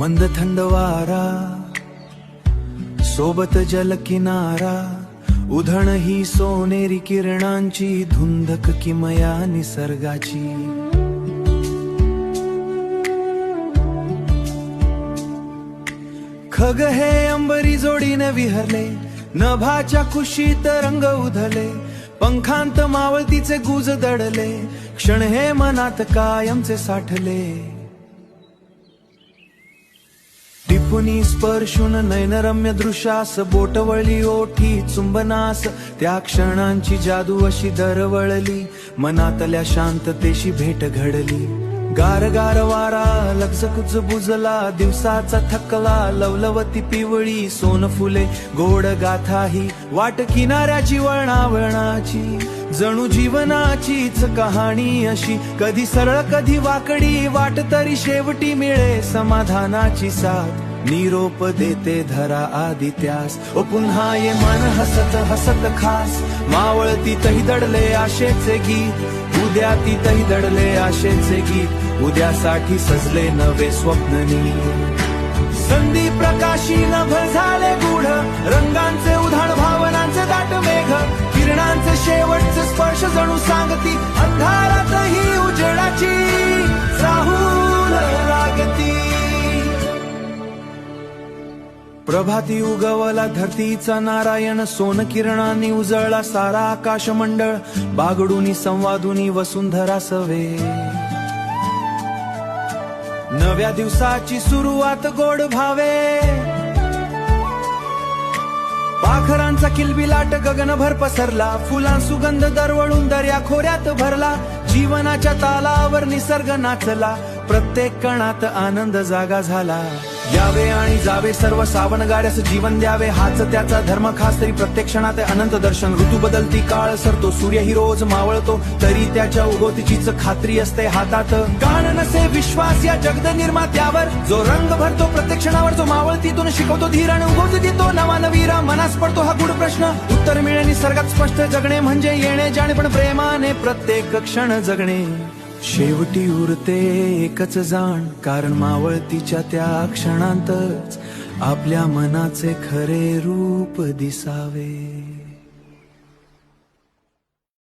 मंद थंड वारा सोबत जल किनारा, उधण ही सोनेरी किरणांची, धुंदक किमया निसर्गाची. खग हे अंबरी जोडीने विहरले, नभाच्या कुशीत रंग उधले, पंखांत मावळतीचे गुज दडले, क्षण हे मनात कायमचे साठले. टिपुनी स्पर्शून नयनरम्य दृश्यास, बोटवळी ओठी चुंबनास, त्या क्षणांची जादू अशी दरवळली, मनातल्या शांततेशी भेट घडली. गार गार वारा लगजकुच बुजला, दिवसाचा थकला, लवलवती पिवळी सोन फुले, गोड गाथा ही वाट किनाऱ्याची वळणावळणाची, जणू जीवनाचीच कहाणी अशी, कधी सरळ कधी वाकडी वाट, तरी शेवटी मिळे समाधानाची साथ. निरोप देते धरा आदित्यास, ओ पुन्हा ये मन हसत हसत खास, मावळती तही दडले आशेचे गीत, उद्या ती तही दडले आशेचे गीत, उद्यासाठी सजले नवे स्वप्ननी. संधी प्रकाशी नभ झाले गूढ, रंगांचे उधाण भावनांचे दाट मेघ, किरणांचे शेवटचे स्पर्श जणू सांगती, अंधारातही उजेडाची राहुल लागती. प्रभाती उगवला धरतीचा नारायण, सोन किरणांनी उजळला सारा आकाश मंडळ, बागडूनी संवादुनी वसुंधरा सवे. नव्या दिवसाची सुरुवात गोड भावे, पाखरांचा किलबिलाट गगनभर पसरला, फुलां सुगंध दरवळून दर्या खोऱ्यात भरला, जीवनाच्या तालावर निसर्ग नाचला, प्रत्येक कणात आनंद जागा झाला. यावे आणि जावे सर्व सावण गाड्यास जीवन द्यावे, हाच त्याचा धर्म खास, तरी प्रत्येक क्षणात अनंत दर्शन. ऋतू बदलती काळ सरतो, सूर्यही रोज मावळतो, तरी त्याच्या उगवतीचीच खात्री असते हातात. गाण नसे विश्वास या जगद निर्मात्यावर, जो रंग भरतो प्रत्येक क्षणावर, जो मावळतीतून शिकवतो धीर आणि उगवती देतो नवा नवीरा. मनास पडतो हा गुढ प्रश्न, उत्तर मिळे निसर्गात स्पष्ट, जगणे म्हणजे येणे जाणे पण प्रेमाने प्रत्येक क्षण जगणे. शेवटी उरते एकच जाण, कारण मावळतीच्या त्या क्षणांतच आपल्या मनाचे खरे रूप दिसावे.